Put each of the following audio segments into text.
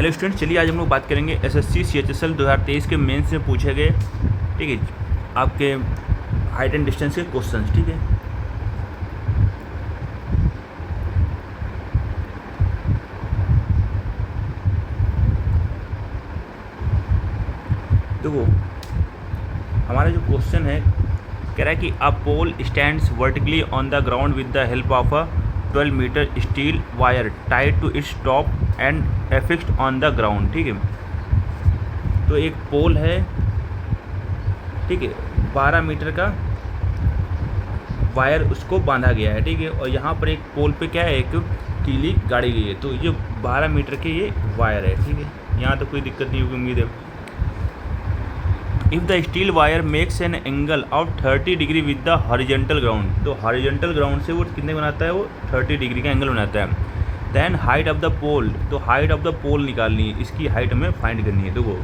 Hello student, चलिए आज हम लोग बात करेंगे एसएससी सीएचएसएल 2023 के मेंस में पूछे गए, ठीक है, आपके हाइट एंड डिस्टेंस के क्वेश्चंस। ठीक है, देखो हमारा जो क्वेश्चन है कह रहा है कि a pole stands vertically on the ground with the help of a 12 metre steel wire tied to its top and affixed on the ground. ठीक है, तो एक पोल है, ठीक है, 12 मीटर का वायर उसको बांधा गया है। ठीक है, और यहाँ पर एक पोल पे क्या है, एक तीली गाड़ी गई है। तो ये 12 मीटर के ये वायर है। ठीक है, यहाँ तो कोई दिक्कत नहीं होगी उम्मीद है। If the steel wire makes an angle of 30 degree with the horizontal ground, तो हॉरिजेंटल ग्राउंड से वो कितने बनाता है, वो 30 डिग्री का एंगल बनाता है। Then height of the pole, तो हाइट ऑफ द पोल निकालनी है, इसकी हाइट हमें फाइंड करनी है। देखो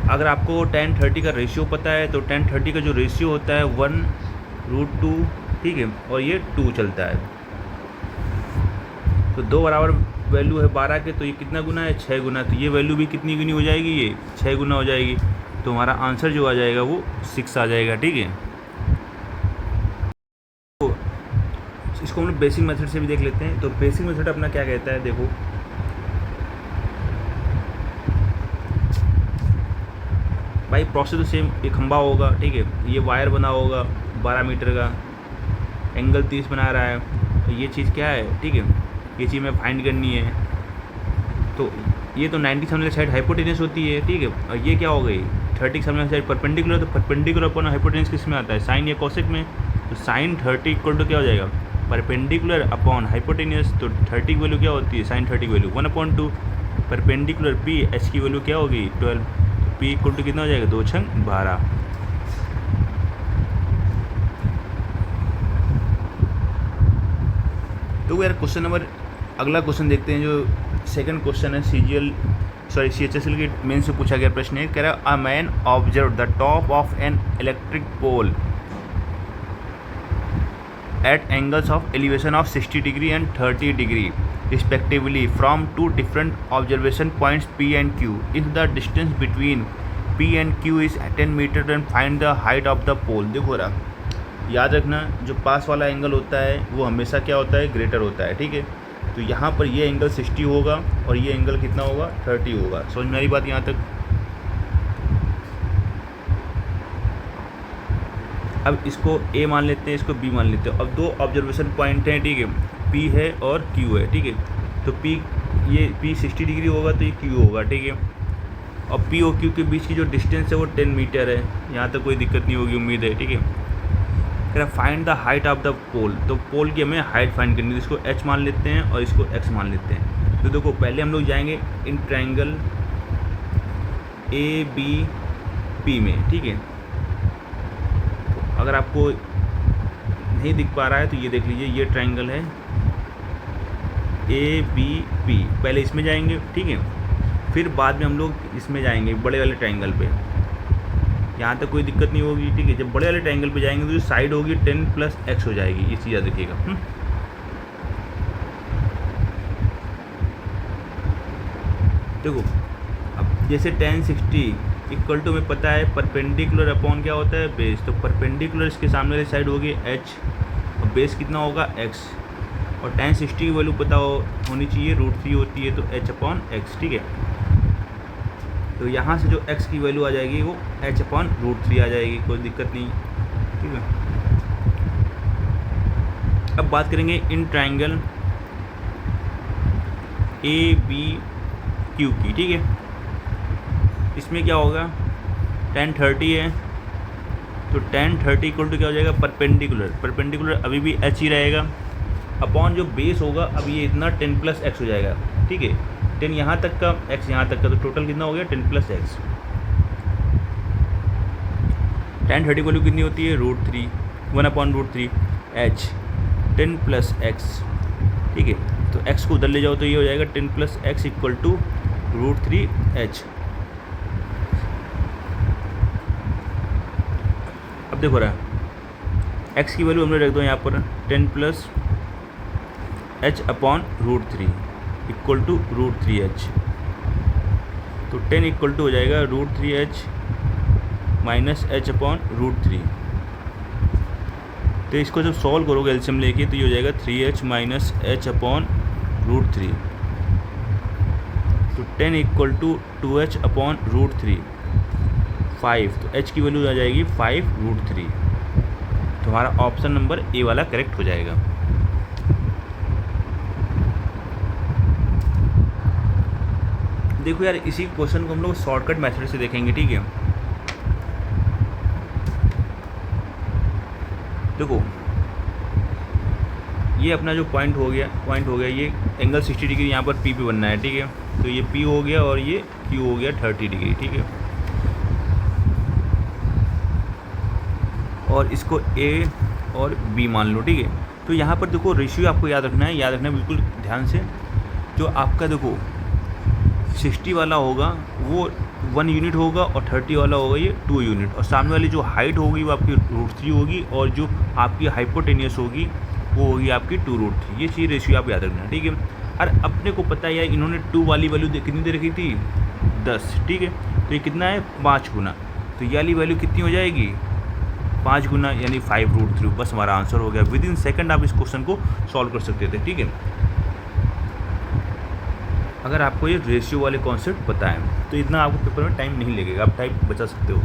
अगर आपको 10-30 का रेशियो पता है तो 10-30 का जो रेशियो होता है 1/2, ठीक है, और ये 2 चलता है। तो 2 बराबर वैल्यू है 12 के, तो ये कितना गुना है, 6 गुना। तो ये वैल्यू भी कितनी गुनी हो जाएगी, ये 6 गुना हो जाएगी। तो हमारा आंसर जो आ जाएगा वो 6 आ जाएगा। ठीक है, तो इसको हम लोग बेसिक मेथड से भी देख लेते हैं। तो बेसिक मेथड अपना क्या कहता है, देखो भाई प्रोसेस तो सेम, एक खंभा होगा, ठीक है, ये वायर बना होगा 12 मीटर का, एंगल 30 बना रहा है। तो ये चीज़ क्या है, ठीक है, ये चीज़ हमें फाइंड करनी है। तो ये तो 90 सामने साइड हाइपोटेनस होती है, ठीक है, और ये क्या हो गई 30 सामने साइड परपेंडिकुलर। तो परपेंडिकुलर अपॉन हाइपोटेनस किस में आता है, साइन या कोसेक में। तो साइन 30 इक्वल टू क्या हो जाएगा, परपेंडिकुलर अपॉन हाइपोटेनस। तो 30 की वैल्यू क्या होती है, साइन 30 की वैल्यू 1/2, परपेंडिकुलर पी, एच की वैल्यू क्या होगी 12। पी इक्वल टू कितना हो जाएगा, 2 × 12। तो यार क्वेश्चन नंबर, अगला क्वेश्चन देखते हैं। जो सेकंड क्वेश्चन है सीएचएसएल के मेन से पूछा गया प्रश्न है, कह रहा a man observe the top of an electric pole at angles of elevation of 60 degree and 30 degree respectively from 2 different observation points P and Q. If the distance between P and Q is 10 meter, then find the height of the pole. देखो रहा, याद रखना जो पास वाला angle होता है वो हमेशा क्या होता है, ग्रेटर होता है। ठीक है, तो यहाँ पर ये एंगल 60 होगा और ये एंगल कितना होगा, 30 होगा। समझ में आ रही बात यहाँ तक। अब इसको A मान लेते हैं, इसको B मान लेते हैं। अब 2 ऑब्जर्वेशन पॉइंट हैं, ठीक है, P है और Q है। ठीक है, तो ये P 60 डिग्री होगा तो ये Q होगा। ठीक है, और P और Q के बीच की जो डिस्टेंस है वो 10 मीटर है। यहाँ तक कोई दिक्कत नहीं होगी उम्मीद है। ठीक है, कह रहा find the height of the pole. तो पोल की हमें हाइट फाइंड करनी है, इसको H मान लेते हैं और इसको X मान लेते हैं। तो देखो पहले हम लोग जाएंगे इन ट्रायंगल ABP में। ठीक है, अगर आपको नहीं दिख पा रहा है तो ये देख लीजिए, ये ट्रायंगल है ABP। पहले इसमें जाएंगे, ठीक है, फिर बाद में हम लोग इसमें जाएंगे बड़े वाले ट्रायंगल पे। यहाँ तक कोई दिक्कत नहीं होगी। ठीक है, जब बड़े वाले ट्रायंगल पे जाएंगे तो जो साइड होगी 10 + x हो जाएगी। ये चीज़ याद रखिएगा। देखो अब जैसे 10 60 इक्वल टू हमें पता है परपेंडिकुलर अपॉन क्या होता है, बेस। तो परपेंडिकुलर इसके सामने वाली साइड होगी h और बेस कितना होगा x। और 10 60 की वैल्यू पता होनी चाहिए, √3 होती है, तो h/x। ठीक है, तो यहाँ से जो x की वैल्यू आ जाएगी वो h/√3 आ जाएगी, कोई दिक्कत नहीं। ठीक है, अब बात करेंगे इन ट्रायंगल ABQ की। ठीक है, इसमें क्या होगा 10 30 है, तो 10 30 इक्वल टू क्या हो जाएगा, परपेंडिकुलर अभी भी h ही रहेगा, अपॉन जो बेस होगा अब ये इतना 10 + x हो जाएगा। ठीक है, 10 यहाँ तक का, x यहाँ तक का, तो टोटल कितना हो गया 10 + x। 10 30 वैल्यू कितनी होती है, √3, 1/√3 h 10 + x। ठीक है, तो x को उधर ले जाओ तो ये हो जाएगा 10 + x इक्वल टू √3h। अब देखो रहा x की वैल्यू हमने रख दो यहाँ पर 10 + h/√3। Equal to √3h। तो 10 इक्वल टू हो जाएगा √3h माइनस h अपॉन √3। तो इसको जब सॉल्व करोगे एलसीएम लेके तो ये हो जाएगा 3h माइनस h अपॉन √3। तो 10 इक्वल टू 2h अपॉन √3 5। तो h की वैल्यू आ जाएगी 5√3। तो हमारा ऑप्शन नंबर ए वाला करेक्ट हो जाएगा। देखो यार, इसी क्वेश्चन को हम लोग शॉर्टकट मेथड से देखेंगे, ठीक है। देखो ये अपना जो पॉइंट हो गया ये एंगल 60 डिग्री यहाँ पर पी पे बनना है, ठीक है। तो ये पी हो गया और ये क्यू हो गया 30 डिग्री, ठीक है। और इसको ए और बी मान लो, ठीक है। तो यहाँ पर देखो रेशियो आपको याद रखना है बिल्कुल ध्यान से। जो आपका देखो 60 वाला होगा वो 1 यूनिट होगा और 30 वाला होगा ये 2 यूनिट। और सामने वाली जो हाइट होगी वो आपकी √3 होगी और जो आपकी हाइपोटेनियस होगी वो होगी आपकी 2√3। ये चीज़ रेशियो आप याद रखना, ठीक है। और अपने को पता है यार, इन्होंने 2 वाली वैल्यू कितनी दे रखी थी 10, ठीक है। तो ये कितना है 5 गुना। तो ये वाली वैल्यू कितनी हो जाएगी 5 गुना, यानी 5√3। बस हमारा आंसर हो गया। विद इन सेकेंड आप इस क्वेश्चन को सॉल्व कर सकते थे, ठीक है, अगर आपको ये रेशियो वाले कॉन्सेप्ट पता है। तो इतना आपको पेपर में टाइम नहीं लगेगा, आप टाइम बचा सकते हो।